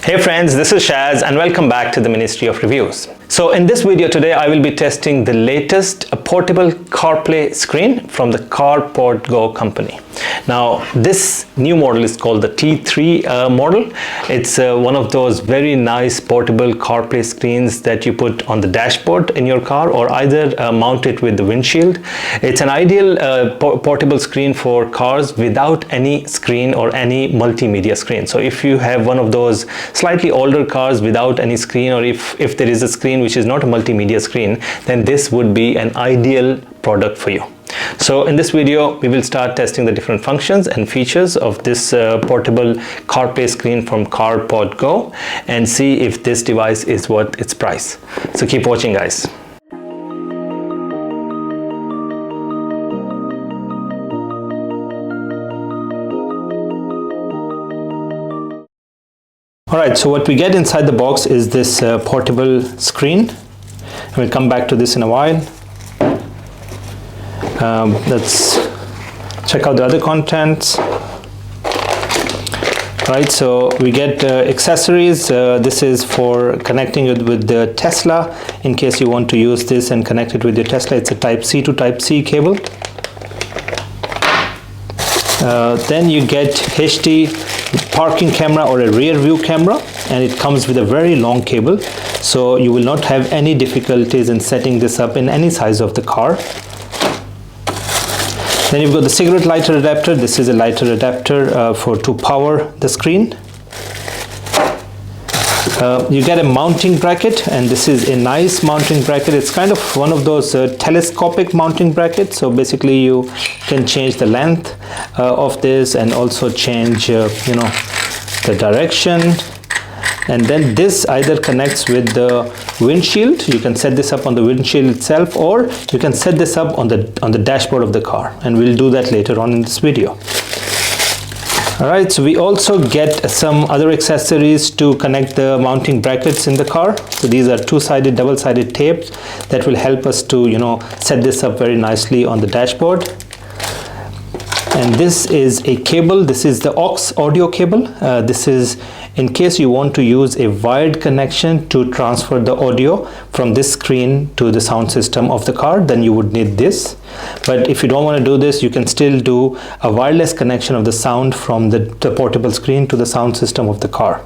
Hey friends, this is Shaz and welcome back to the Ministry of Reviews. So in this video today, I will be testing the latest portable CarPlay screen from the CarpodGo company. Now this new model is called the T3 model. It's one of those very nice portable CarPlay screens that you put on the dashboard in your car or either mount it with the windshield. It's an ideal portable screen for cars without any screen or any multimedia screen. So if you have one of those slightly older cars without any screen, or if there is a screen which is not a multimedia screen, then this would be an ideal product for you. So in this video, we will start testing the different functions and features of this portable CarPlay screen from CarpodGo and see if this device is worth its price. So keep watching, guys. Alright, so what we get inside the box is this portable screen. We'll come back to this in a while. Let's check out the other contents. Right, so we get accessories. This is for connecting it with the Tesla. In case you want to use this and connect it with your Tesla, it's a Type C to Type C cable. Then you get HD parking camera or a rear view camera, and it comes with a very long cable, so you will not have any difficulties in setting this up in any size of the car. Then you've got the cigarette lighter adapter. This is a lighter adapter to power the screen. You get a mounting bracket, and this is a nice mounting bracket. It's kind of one of those telescopic mounting brackets, so basically you can change the length of this and also change the direction. And then this either connects with the windshield. You can set this up on the windshield itself, or you can set this up on the dashboard of the car, and we'll do that later on in this video. Alright, so we also get some other accessories to connect the mounting brackets in the car. So these are two-sided, double-sided tapes that will help us to set this up very nicely on the dashboard. And this is a cable. This is the aux audio cable. This is in case you want to use a wired connection to transfer the audio from this screen to the sound system of the car, then you would need this. But if you don't want to do this, you can still do a wireless connection of the sound from the portable screen to the sound system of the car.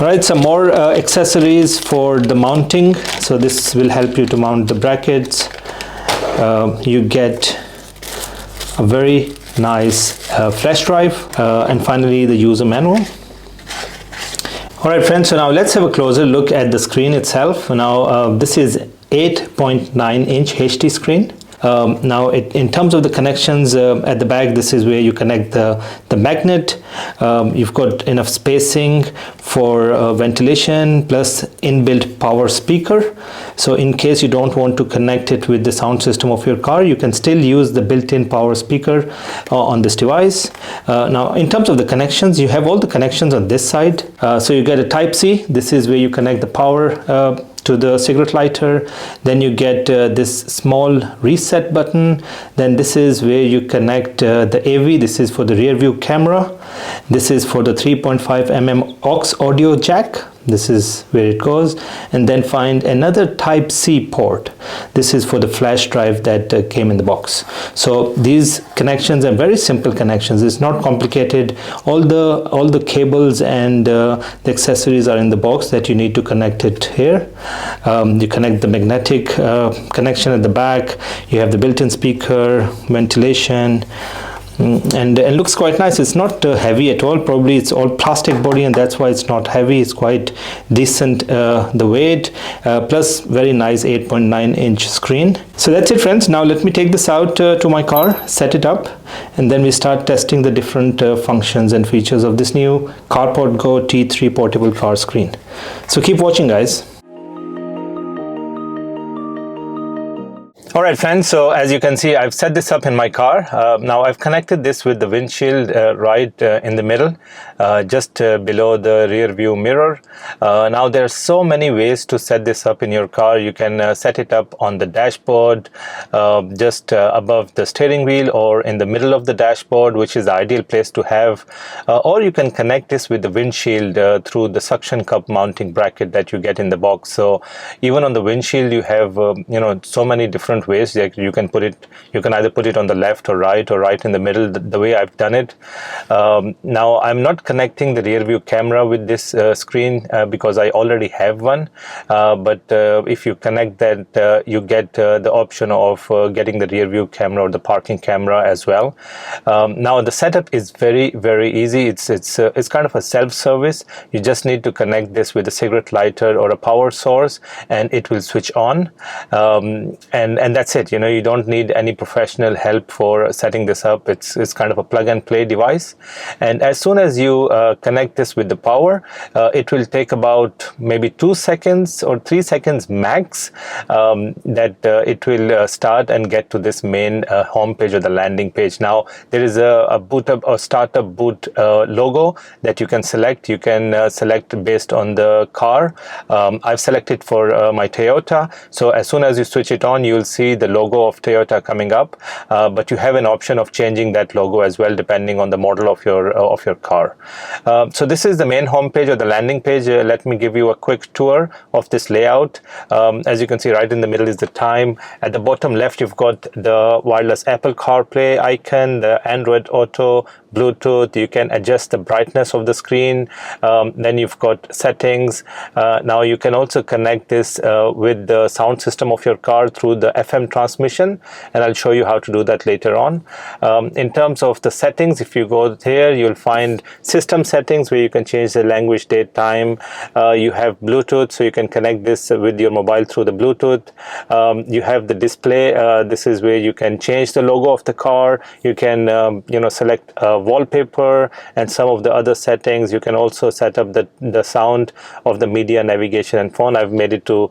All right, some more accessories for the mounting. So this will help you to mount the brackets. You get a very nice flash drive, and finally the user manual. Alright friends, so now let's have a closer look at the screen itself. Now this is 8.9 inch HD screen. Now in terms of the connections at the back, this is where you connect the magnet. You've got enough spacing for ventilation plus inbuilt power speaker. So in case you don't want to connect it with the sound system of your car, you can still use the built-in power speaker on this device. Now in terms of the connections, you have all the connections on this side. So you get a Type C. This is where you connect the power to the cigarette lighter. Then you get this small reset button. Then this is where you connect the AV. This is for the rear view camera. This is for the 3.5 mm aux audio jack. This is where it goes. And then find another Type C port. This is for the flash drive that came in the box. So these connections are very simple connections. It's not complicated. All the cables and the accessories are in the box that you need to connect it here. You connect the magnetic connection at the back. You have the built-in speaker, ventilation, and looks quite nice. It's not heavy at all. Probably it's all plastic body, and that's why it's not heavy. It's quite decent the weight, plus very nice 8.9 inch screen. So that's it friends. Now let me take this out to my car, set it up, and then we start testing the different functions and features of this new CarpodGo T3 portable car screen. So keep watching, guys. All right, friends, so as you can see, I've set this up in my car. Now I've connected this with the windshield right in the middle, just below the rear view mirror. Now there are so many ways to set this up in your car. You can set it up on the dashboard, just above the steering wheel, or in the middle of the dashboard, which is the ideal place to have. Or you can connect this with the windshield through the suction cup mounting bracket that you get in the box. So even on the windshield, you have so many different ways that you can put it. You can either put it on the left or right in the middle, the way I've done it. Now I'm not connecting the rear view camera with this screen because I already have one, but if you connect that, you get the option of getting the rear view camera or the parking camera as well. Now the setup is very easy. It's kind of a self-service. You just need to connect this with a cigarette lighter or a power source, and it will switch on, and that's it. You don't need any professional help for setting this up. It's kind of a plug and play device, and as soon as you connect this with the power, it will take about maybe 2 seconds or 3 seconds max, that it will start and get to this main home page or the landing page. Now there is a boot up or startup boot logo that you can select. You can select based on the car. I've selected for my Toyota, so as soon as you switch it on, you'll see the logo of Toyota coming up, but you have an option of changing that logo as well depending on the model of your car. So this is the main home page or the landing page. Let me give you a quick tour of this layout. As you can see, right in the middle is the time. At the bottom left, you've got the wireless Apple CarPlay icon, the Android Auto, Bluetooth. You can adjust the brightness of the screen. Then you've got settings. Now you can also connect this with the sound system of your car through the FM transmission, and I'll show you how to do that later on. In terms of the settings, if you go here, you'll find system settings where you can change the language, date, time. You have Bluetooth, so you can connect this with your mobile through the Bluetooth. You have the display. This is where you can change the logo of the car. You can select wallpaper and some of the other settings. You can also set up the sound of the media, navigation, and phone. I've made it to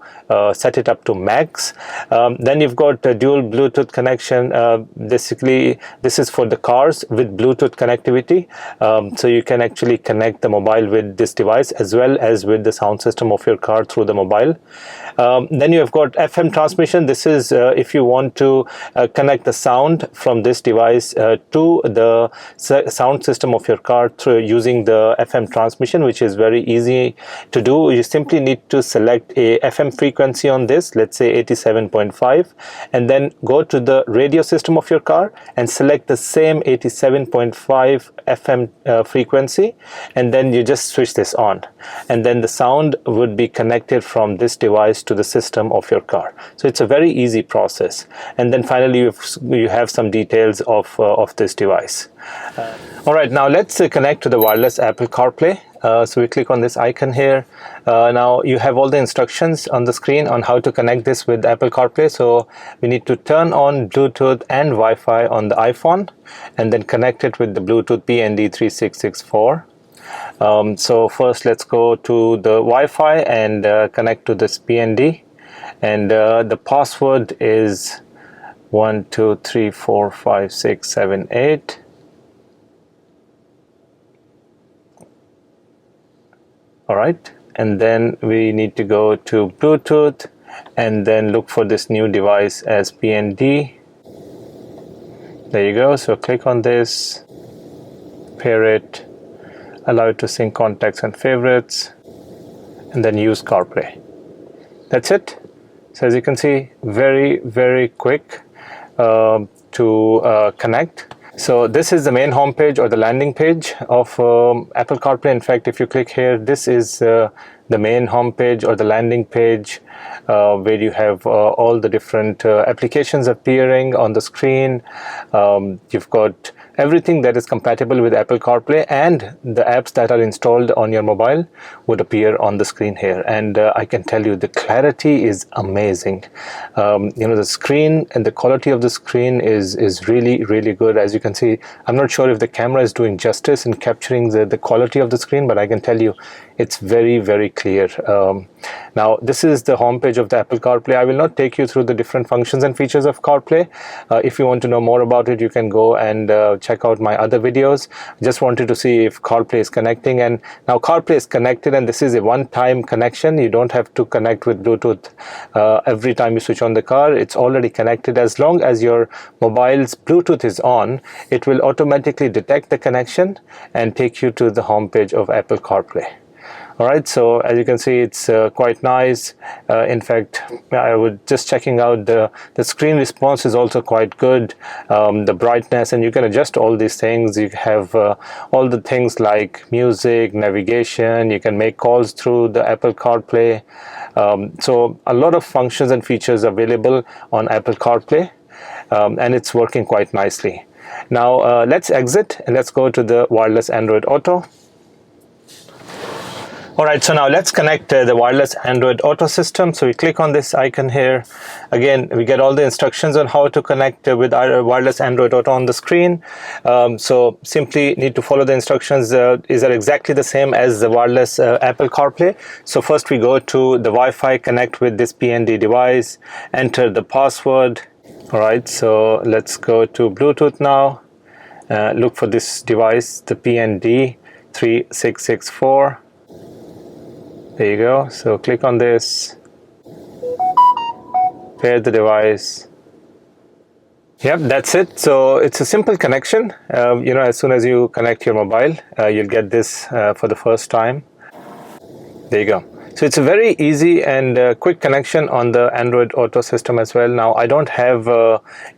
set it up to max. Then you've got a dual Bluetooth connection. Basically, this is for the cars with Bluetooth connectivity. So you can actually connect the mobile with this device as well as with the sound system of your car through the mobile. Then you have got FM transmission. This is if you want to connect the sound from this device to the sound system of your car through using the FM transmission, which is very easy to do. You simply need to select a FM frequency on this, let's say 87.5, and then go to the radio system of your car and select the same 87.5 FM frequency, and then you just switch this on, and then the sound would be connected from this device to the system of your car. So it's a very easy process. And then finally you have some details of this device. All right, now let's connect to the wireless Apple CarPlay. So we click on this icon here. Now you have all the instructions on the screen on how to connect this with Apple CarPlay. So we need to turn on Bluetooth and Wi-Fi on the iPhone, and then connect it with the Bluetooth PND3664. So first let's go to the Wi-Fi and connect to this PND, and the password is 12345678. All right, and then we need to go to Bluetooth and then look for this new device as PND. There you go. So click on this, pair it, allow it to sync contacts and favorites, and then use CarPlay. That's it. So as you can see, very quick to connect. So this is the main home page or the landing page of Apple CarPlay. In fact, if you click here, this is the main home page or the landing page where you have all the different applications appearing on the screen. You've got everything that is compatible with Apple CarPlay and the apps that are installed on your mobile would appear on the screen here. And I can tell you the clarity is amazing. The screen and the quality of the screen is really, really good. As you can see, I'm not sure if the camera is doing justice in capturing the quality of the screen, but I can tell you it's very, very clear. Now, this is the homepage of the Apple CarPlay. I will not take you through the different functions and features of CarPlay. If you want to know more about it, you can go and check out my other videos. Just wanted to see if CarPlay is connecting, and now CarPlay is connected, and this is a one-time connection. You don't have to connect with Bluetooth every time you switch on the car. It's already connected. As long as your mobile's Bluetooth is on, it will automatically detect the connection and take you to the homepage of Apple CarPlay. Alright, so as you can see, it's quite nice. In fact, I was just checking out the screen response is also quite good. The brightness, and you can adjust all these things. You have all the things like music, navigation. You can make calls through the Apple CarPlay. So a lot of functions and features available on Apple CarPlay, and it's working quite nicely. Now let's exit and let's go to the wireless Android Auto. Alright, so now let's connect the wireless Android Auto system. So we click on this icon here. Again, we get all the instructions on how to connect with our wireless Android Auto on the screen. So simply need to follow the instructions. Is are exactly the same as the wireless Apple CarPlay. So first we go to the Wi-Fi, connect with this PND device, enter the password. Alright, so let's go to Bluetooth now. Look for this device, the PND 3664. There you go. So click on this, pair the device. Yep, that's it. So it's a simple connection. As soon as you connect your mobile, you'll get this for the first time. There you go. So it's a very easy and quick connection on the Android Auto system as well. Now, I don't have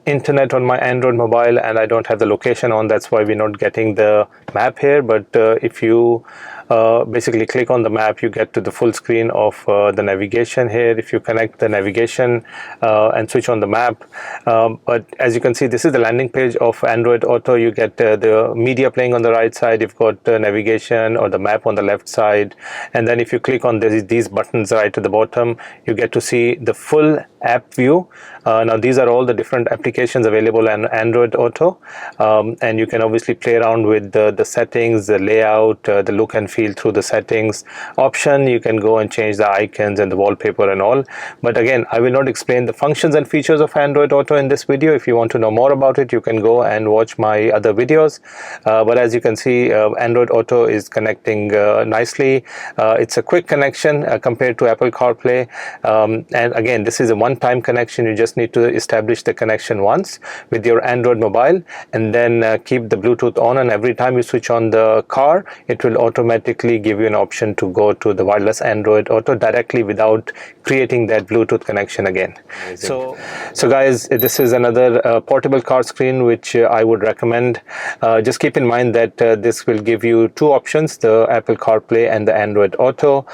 internet on my Android mobile, and I don't have the location on. That's why we're not getting the map here. But if you basically click on the map, you get to the full screen of the navigation here. If you connect the navigation and switch on the map, but as you can see, this is the landing page of Android Auto. You get the media playing on the right side. You've got navigation or the map on the left side, and then if you click on these buttons right at the bottom, you get to see the full app view. Now these are all the different applications available on Android Auto, and you can obviously play around with the settings, the layout, the look and feel through the settings option. You can go and change the icons and the wallpaper and all. But again, I will not explain the functions and features of Android Auto in this video. If you want to know more about it, you can go and watch my other videos. But as you can see, Android Auto is connecting nicely. It's a quick connection compared to Apple CarPlay, and again, this is a one-time connection. You just need to establish the connection once with your Android mobile, and then keep the Bluetooth on, and every time you switch on the car, it will automatically give you an option to go to the wireless Android Auto directly without creating that Bluetooth connection again. So guys, this is another portable car screen which I would recommend. Just keep in mind that this will give you two options, the Apple CarPlay and the Android Auto.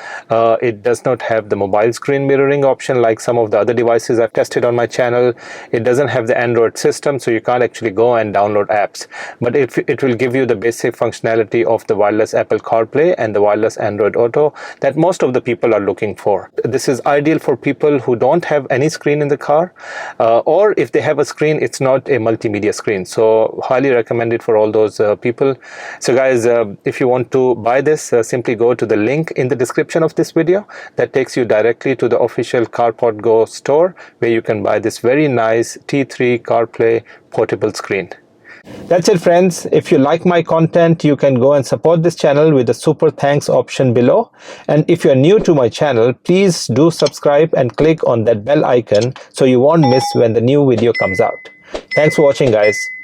It does not have the mobile screen mirroring option like some of the other devices I've tested on my channel. It doesn't have the Android system, so you can't actually go and download apps, but it will give you the basic functionality of the wireless Apple CarPlay and the wireless Android Auto that most of the people are looking for. This is ideal for people who don't have any screen in the car, or if they have a screen, it's not a multimedia screen. So highly recommend it for all those people. So guys, if you want to buy this, simply go to the link in the description of this video. That takes you directly to the official CarpodGo store, where you can buy this very nice T3 CarPlay portable screen. That's it, friends. If you like my content, you can go and support this channel with the super thanks option below. And if you're new to my channel, please do subscribe and click on that bell icon so you won't miss when the new video comes out. Thanks for watching, guys.